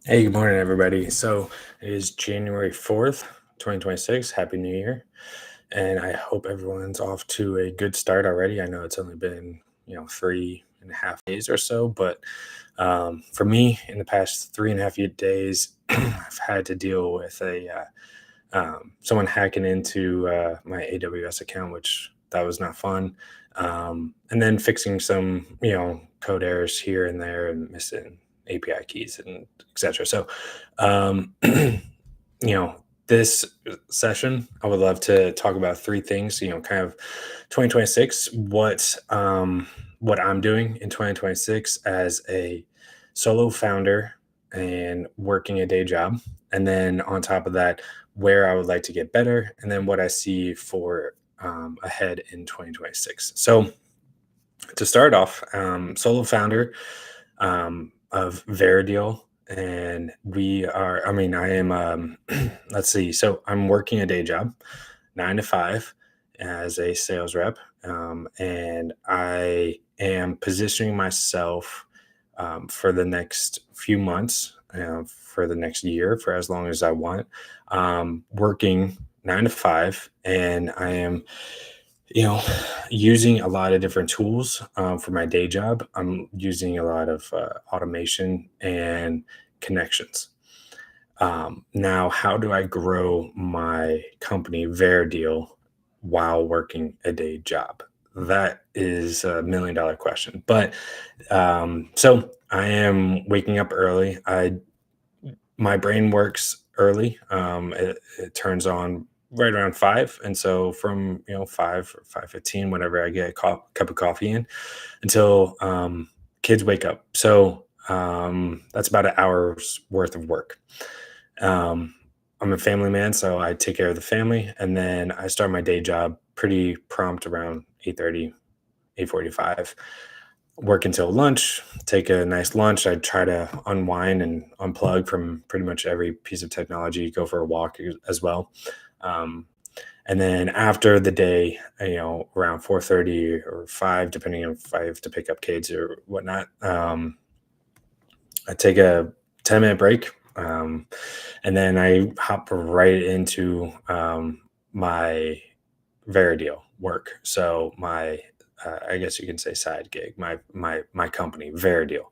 Hey, good morning, everybody. So it is January 4th, 2026. Happy New Year. And I hope everyone's off to a good start already. I know it's only been, 3.5 days or so, but for me, in the past 3.5 days, I've had to deal with someone hacking into my AWS account, which that was not fun. And then fixing some, code errors here and there and missing API keys and etc. So, this session, I would love to talk about three things. Kind of 2026, what I'm doing in 2026 as a solo founder and working a day job, and then on top of that, where I would like to get better, and then what I see for ahead in 2026. So to start off, solo founder of Verideal, and I am, let's see, so I'm working a day job, 9 to 5, as a sales rep, and I am positioning myself for the next few months, for the next year, for as long as I want, working 9 to 5, and I am you know, using a lot of different tools for my day job. I'm using a lot of automation and connections. Now, how do I grow my company, Verideal, while working a day job? That is a $1 million question. But so I am waking up early. My brain works early. It turns on right around 5, and so from 5 or 5:15, whenever I get a cup of coffee in, until kids wake up. So that's about an hour's worth of work. Um, I'm a family man, so I take care of the family, and then I start my day job pretty prompt around 8:30, 8:45. Work until lunch, take a nice lunch. I try to unwind and unplug from pretty much every piece of technology, go for a walk as well. Um, and then after the day, around 4:30 or 5, depending on if I have to pick up kids or whatnot, I take a 10-minute break. And then I hop right into my Verideal work. So I guess you can say side gig, my company, Verideal.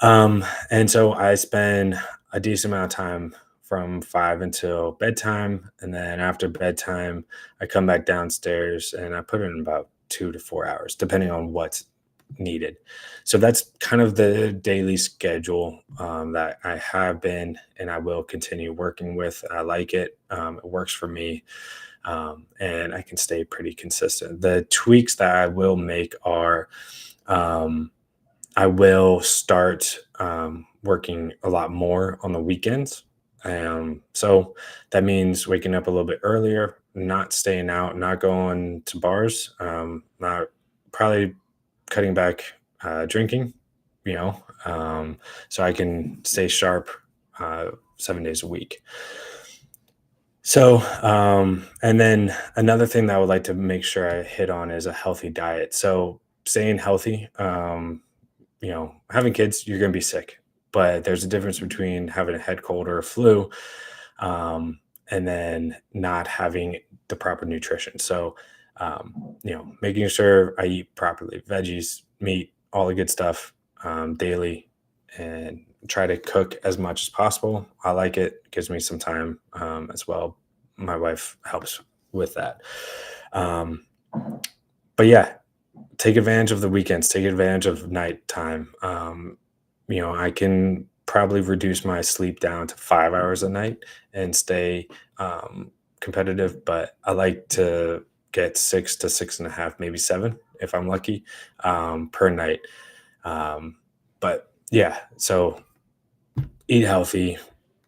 And so I spend a decent amount of time from 5 until bedtime, and then after bedtime, I come back downstairs and I put in about 2 to 4 hours, depending on what's needed. So that's kind of the daily schedule that I have been and I will continue working with. I like it. It works for me, and I can stay pretty consistent. The tweaks that I will make are um, I will start working a lot more on the weekends. So that means waking up a little bit earlier, not staying out, not going to bars, not probably cutting back drinking, so I can stay sharp 7 days a week. So, and then another thing that I would like to make sure I hit on is a healthy diet. So, staying healthy, having kids, you're going to be sick, but there's a difference between having a head cold or a flu, and then not having the proper nutrition. So, making sure I eat properly, veggies, meat, all the good stuff daily, and try to cook as much as possible. I like it; it gives me some time as well. My wife helps with that. Um, but yeah, take advantage of the weekends, take advantage of nighttime. I can probably reduce my sleep down to 5 hours a night and stay competitive, but I like to get 6 to 6.5, maybe 7 if I'm lucky, per night. Um, but yeah, so eat healthy,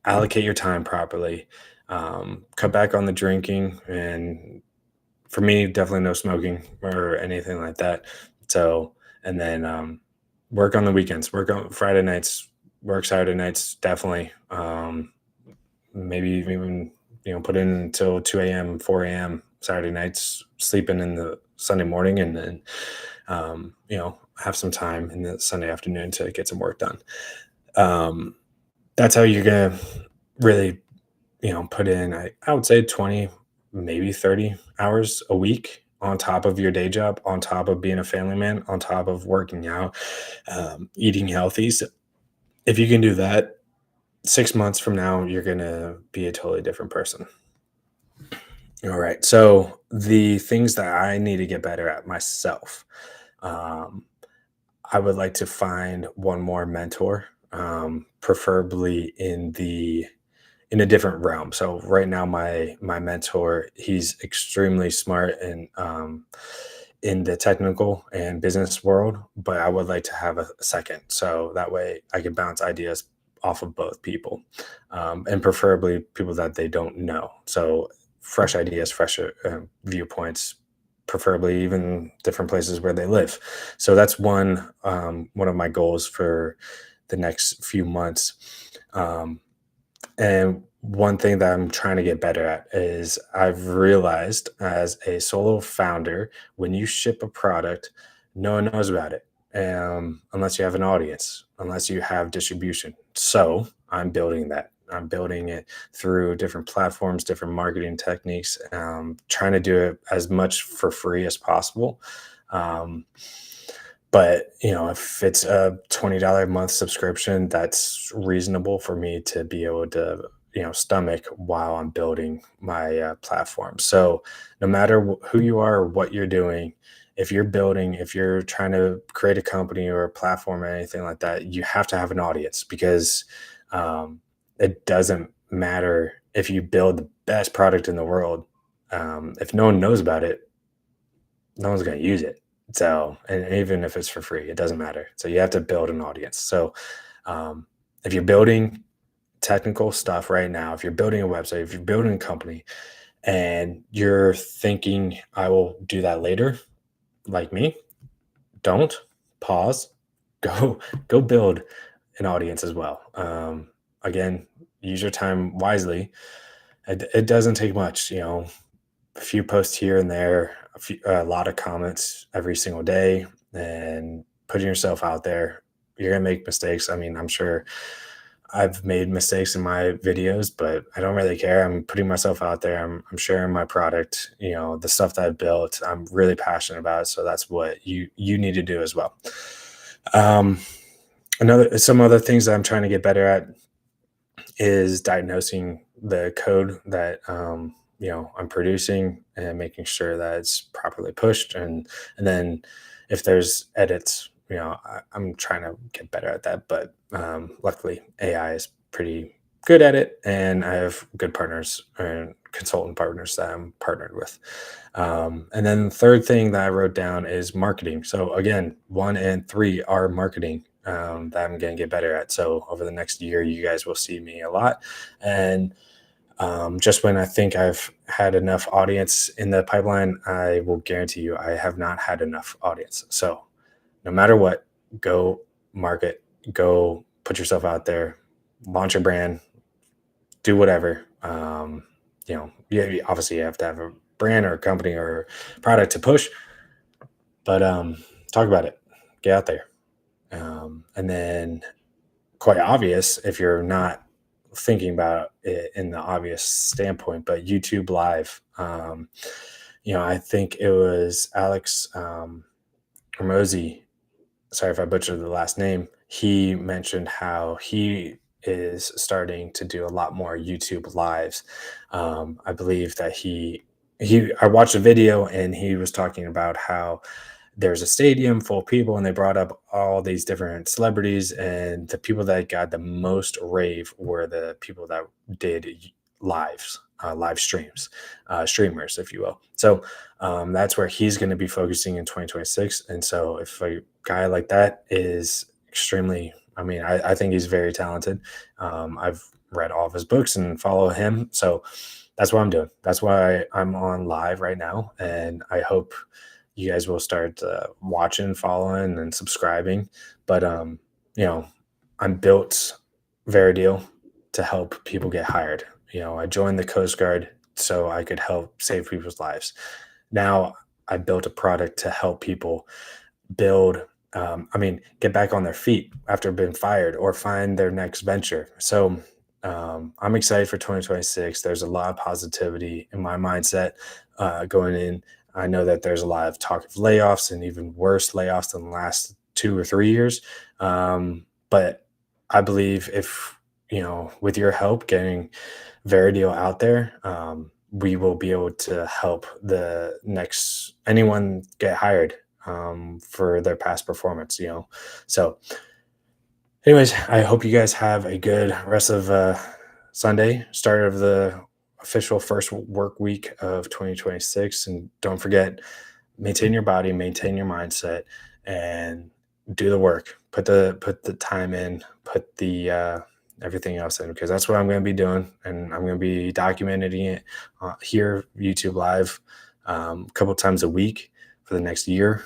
allocate your time properly, cut back on the drinking, and for me, definitely no smoking or anything like that. So, and then work on the weekends, work on Friday nights, work Saturday nights, definitely. Maybe even put in until 2 a.m., 4 a.m. Saturday nights, sleeping in the Sunday morning, and then have some time in the Sunday afternoon to get some work done. Um, That's how you're gonna really, put in, I would say 20, maybe 30 hours a week on top of your day job, on top of being a family man, on top of working out, eating healthy. So if you can do that, 6 months from now, you're gonna be a totally different person. All right. So the things that I need to get better at myself, um, I would like to find one more mentor, preferably in a different realm. So right now, my mentor, he's extremely smart and in the technical and business world, but I would like to have a second, so that way I can bounce ideas off of both people, and preferably people that they don't know. So fresh ideas, fresh viewpoints, preferably even different places where they live. So that's one of my goals for the next few months. And one thing that I'm trying to get better at is I've realized as a solo founder, when you ship a product, no one knows about it, unless you have an audience, unless you have distribution. So I'm building that. I'm building it through different platforms, different marketing techniques, trying to do it as much for free as possible. Um, but, if it's a $20 a month subscription, that's reasonable for me to be able to, stomach while I'm building my platform. So no matter who you are or what you're doing, if you're trying to create a company or a platform or anything like that, you have to have an audience because um, it doesn't matter if you build the best product in the world. If no one knows about it, no one's going to use it. So, and even if it's for free, it doesn't matter. So you have to build an audience. So, um, if you're building technical stuff right now, if you're building a website, if you're building a company and you're thinking, I will do that later, like me, don't pause, go, go build an audience as well. Again, use your time wisely. It doesn't take much, a few posts here and there, a lot of comments every single day, and putting yourself out there. You're gonna make mistakes. I mean, I'm sure I've made mistakes in my videos, but I don't really care. I'm putting myself out there. I'm sharing my product. The stuff that I've built. I'm really passionate about it. So that's what you need to do as well. Um, some other things that I'm trying to get better at is diagnosing the code that I'm producing and making sure that it's properly pushed, and then if there's edits, I'm trying to get better at that. But luckily, AI is pretty good at it, and I have good partners and consultant partners that I'm partnered with. And then the third thing that I wrote down is marketing. So again, one and three are marketing, that I'm going to get better at. So over the next year, you guys will see me a lot. And just when I think I've had enough audience in the pipeline, I will guarantee you I have not had enough audience. So no matter what, go market, go put yourself out there, launch a brand, do whatever. Obviously you have to have a brand or a company or product to push, but talk about it, get out there. And then, quite obvious if you're not thinking about it in the obvious standpoint, but YouTube Live. I think it was Alex Ramosi. Sorry if I butchered the last name. He mentioned how he is starting to do a lot more YouTube lives. I believe that I watched a video and he was talking about how there's a stadium full of people and they brought up all these different celebrities, and the people that got the most rave were the people that did lives, live streams, streamers, if you will. So that's where he's going to be focusing in 2026. And so if a guy like that is extremely, I mean, I think he's very talented. I've read all of his books and follow him. So that's what I'm doing. That's why I'm on live right now. And I hope you guys will start watching, following, and subscribing. But you know, I'm built Verideal to help people get hired. I joined the Coast Guard so I could help save people's lives. Now I built a product to help people build get back on their feet after being fired or find their next venture. So I'm excited for 2026. There's a lot of positivity in my mindset going in. I know that there's a lot of talk of layoffs and even worse layoffs than the last 2 or 3 years. But I believe if, with your help getting Veridio out there, we will be able to help the next anyone get hired for their past performance, So, anyways, I hope you guys have a good rest of Sunday, start of the official first work week of 2026. And don't forget, maintain your body, maintain your mindset, and do the work. Put the time in, put the everything else in, because that's what I'm going to be doing, and I'm going to be documenting it here, YouTube Live, a couple times a week for the next year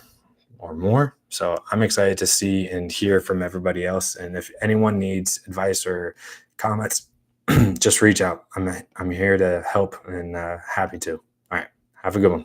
or more. So I'm excited to see and hear from everybody else. And if anyone needs advice or comments, just reach out. I'm here to help and happy to. All right. Have a good one.